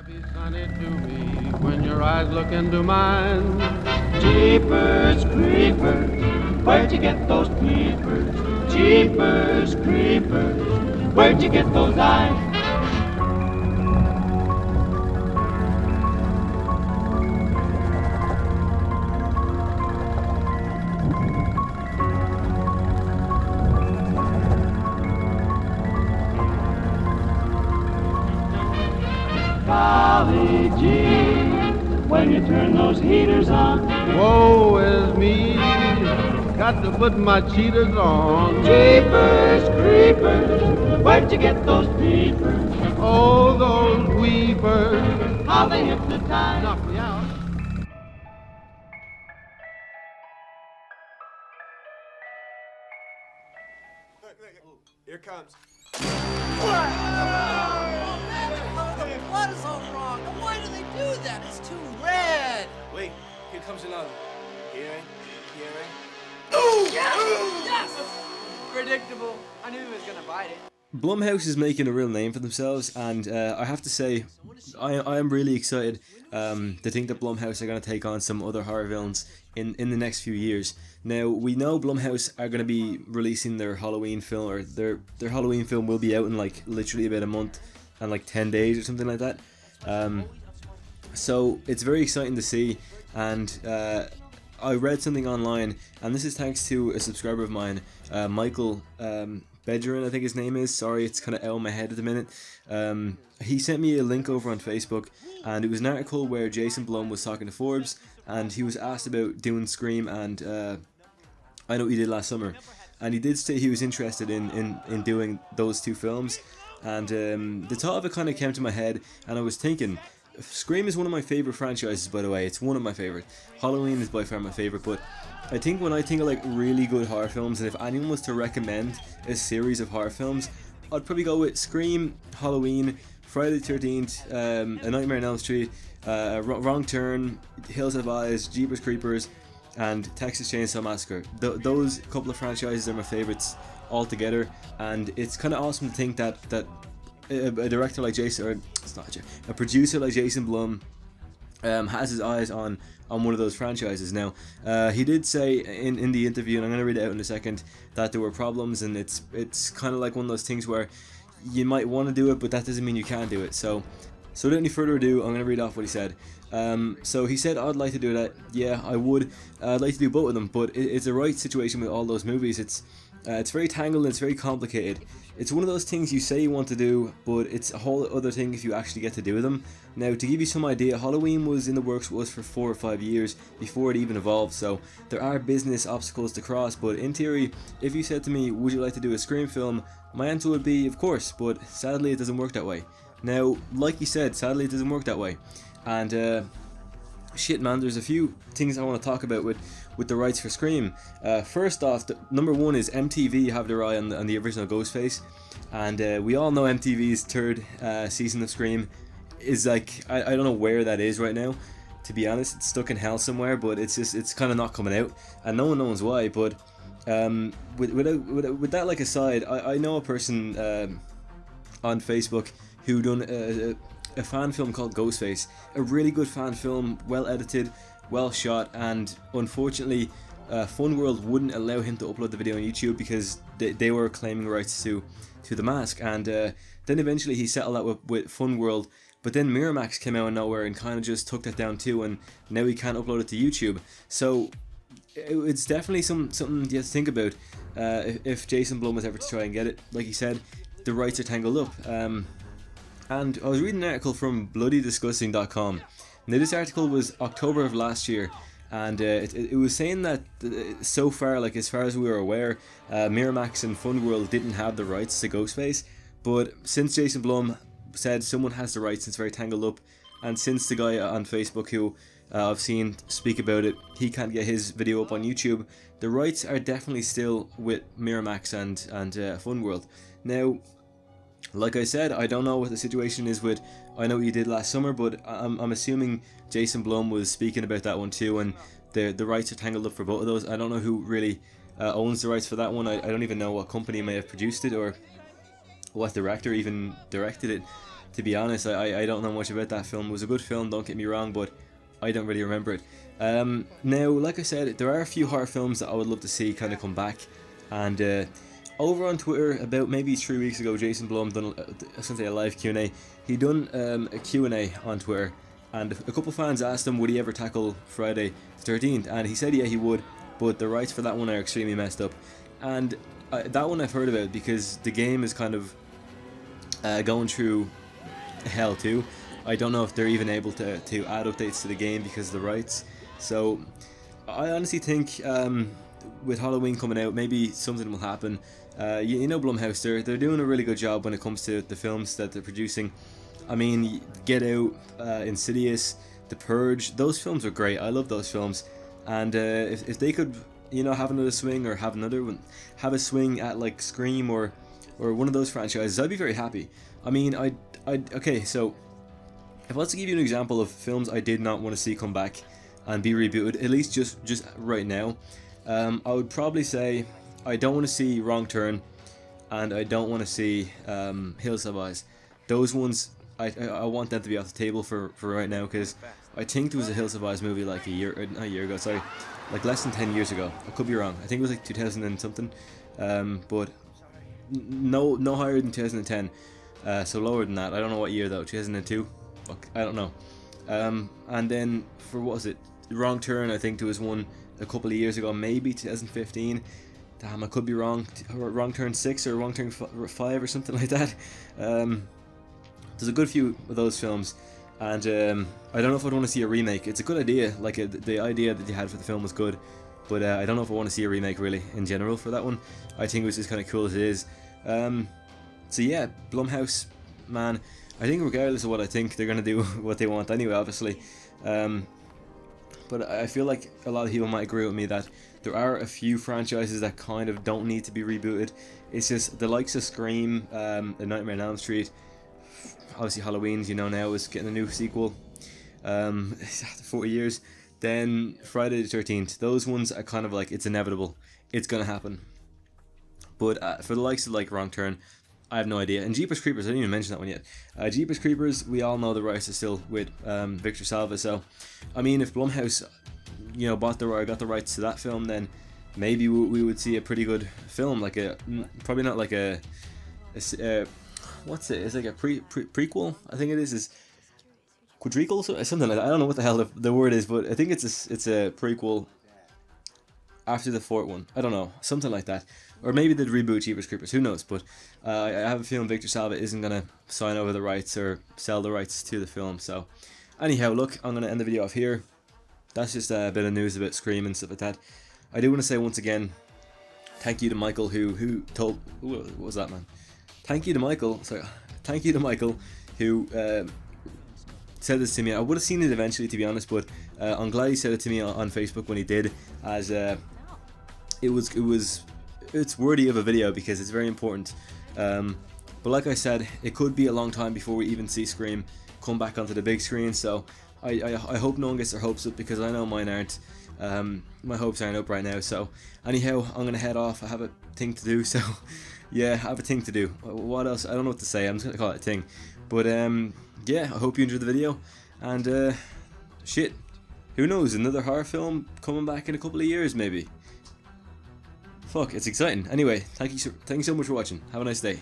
Be sunny to me when your eyes look into mine. Jeepers creepers, where'd you get those peepers? Jeepers creepers, where'd you get those eyes? Golly gee, when you turn those heaters on. Woe is me, got to put my cheaters on. Jeepers creepers, where'd you get those peepers? Oh, those weepers, how they hypnotize. Knock me out. Look, here comes. The blood is all wrong. Why do they do that? It's too red. Wait, here comes another. Hearing. Ooh! Yes! Predictable. I knew he was gonna bite it. Blumhouse is making a real name for themselves, and I have to say, I am really excited to think that Blumhouse are going to take on some other horror villains in the next few years. Now, we know Blumhouse are going to be releasing their Halloween film, or their Halloween film will be out in like literally about a month and like 10 days or something like that. So it's very exciting to see, and I read something online, and this is thanks to a subscriber of mine, Michael Bedgerin, I think his name is. Sorry, it's kind of out of my head at the minute. He sent me a link over on Facebook, and it was an article where Jason Blum was talking to Forbes, and he was asked about doing Scream and I Know What You Did Last Summer, and he did say he was interested in doing those two films, and the thought of it kind of came to my head, and I was thinking, Scream is one of my favourite franchises, by the way. It's one of my favourite. Halloween is by far my favourite, but I think when I think of like really good horror films, and if anyone was to recommend a series of horror films, I'd probably go with Scream, Halloween, Friday the 13th, A Nightmare on Elm Street, Wrong Turn, Hills Have Eyes, Jeepers Creepers, and Texas Chainsaw Massacre. Those couple of franchises are my favourites altogether, and it's kind of awesome to think that a director like Jason, or it's not a producer like Jason Blum, has his eyes on one of those franchises. Now, he did say in the interview, and I'm going to read it out in a second, that there were problems, and it's kind of like one of those things where you might want to do it, but that doesn't mean you can do it. So without any further ado, I'm going to read off what he said. So he said, I'd like to do that. Yeah, I would. I'd like to do both of them, but it's the right situation with all those movies. It's very tangled and it's very complicated. It's one of those things you say you want to do, but it's a whole other thing if you actually get to do them. Now, to give you some idea, Halloween was in the works with us for 4 or 5 years before it even evolved, so there are business obstacles to cross, but in theory, if you said to me, would you like to do a Scream film, my answer would be, of course, but sadly it doesn't work that way. Now, like you said, sadly it doesn't work that way, and shit man, there's a few things I want to talk about with the rights for Scream. First off, number one is MTV have their eye on the original Ghostface, and we all know MTV's third season of Scream is like, I don't know where that is right now, to be honest. It's stuck in hell somewhere, but it's kind of not coming out, and no one knows why. But with that like aside, I know a person on Facebook who done a fan film called Ghostface, a really good fan film, well edited, well shot, and unfortunately Funworld wouldn't allow him to upload the video on YouTube because they were claiming rights to the mask, and then eventually he settled out with Funworld, but then Miramax came out of nowhere and kind of just took that down too, and now he can't upload it to YouTube. So it's definitely something you have to think about if Jason Blum was ever to try and get it. Like he said, the rights are tangled up. And I was reading an article from bloodydisgusting.com. Now, this article was October of last year, and it was saying that so far, like as far as we were aware, Miramax and Funworld didn't have the rights to Ghostface, but since Jason Blum said someone has the rights, it's very tangled up, and since the guy on Facebook who I've seen speak about it, he can't get his video up on YouTube, the rights are definitely still with Miramax and Funworld. Now, like I said, I don't know what the situation is with I Know What You Did Last Summer, but I'm assuming Jason Blum was speaking about that one too, and the rights are tangled up for both of those. I don't know who really owns the rights for that one. I don't even know what company may have produced it or what director even directed it, to be honest. I don't know much about that film. It was a good film, don't get me wrong, but I don't really remember it. Now, like I said, there are a few horror films that I would love to see kind of come back, and over on Twitter about maybe 3 weeks ago, Jason Blum done a live Q&A. He done a Q&A on Twitter, and a couple fans asked him would he ever tackle Friday the 13th, and he said yeah he would, but the rights for that one are extremely messed up. And that one I've heard about because the game is kind of going through hell too. I don't know if they're even able to add updates to the game because of the rights. So I honestly think with Halloween coming out, maybe something will happen. You know Blumhouse, they're doing a really good job when it comes to the films that they're producing. I mean, Get Out, Insidious, The Purge, those films are great. I love those films. And if they could, you know, have another swing, or have a swing at like Scream or one of those franchises, I'd be very happy. I mean, okay, so if I was to give you an example of films I did not want to see come back and be rebooted, at least just right now, I would probably say I don't want to see Wrong Turn, and I don't want to see Hills Have Eyes. Those ones, I want them to be off the table for right now, because I think there was a Hills Have Eyes movie like not a year ago, sorry, like less than 10 years ago. I could be wrong. I think it was like 2000 and something, but no higher than 2010, so lower than that. I don't know what year though. 2002. Fuck, I don't know. And then for what was it? Wrong Turn. I think there was one a couple of years ago, maybe 2015. Damn, I could be wrong. Wrong Turn 6 or Wrong Turn 5 or something like that. There's a good few of those films, and I don't know if I'd want to see a remake. It's a good idea, like the idea that you had for the film was good, but I don't know if I want to see a remake really in general for that one. I think it was just kind of cool as it is. So yeah, Blumhouse, man, I think regardless of what I think, they're gonna do what they want anyway, obviously. But I feel like a lot of people might agree with me that there are a few franchises that kind of don't need to be rebooted. It's just the likes of Scream, the Nightmare on Elm Street, obviously Halloween's, you know, now is getting a new sequel after 40 years. Then Friday the 13th, those ones are kind of like, it's inevitable, it's gonna happen. But for the likes of like Wrong Turn, I have no idea. And Jeepers Creepers, I didn't even mention that one yet. Jeepers Creepers, we all know the rights are still with Victor Salva, so I mean, if Blumhouse, you know, got the rights to that film, then maybe we would see a pretty good film, like probably not like a what's it? It's like a prequel. I think it is quadricle, something like that. I don't know what the hell the word is, but I think it's a prequel after the fourth one. I don't know, something like that. Or maybe they'd reboot Jeepers Creepers, who knows. But I have a feeling Victor Salva isn't going to sign over the rights or sell the rights to the film. So anyhow, look, I'm going to end the video off here. That's just a bit of news about Scream and stuff like that. I do want to say once again, thank you to Michael who told... What was that, man? Thank you to Michael who said this to me. I would have seen it eventually, to be honest, but I'm glad he said it to me on Facebook when he did, as it's worthy of a video because it's very important. But like I said, it could be a long time before we even see Scream come back onto the big screen, so I hope no one gets their hopes up, because I know mine aren't. My hopes aren't up right now. So anyhow, I'm gonna head off. I have a thing to do, so yeah, I have a thing to do. What else? I don't know what to say. I'm just gonna call it a thing. But yeah, I hope you enjoyed the video, and shit, who knows, another horror film coming back in a couple of years maybe. Fuck, it's exciting. Anyway, thank you so much for watching. Have a nice day.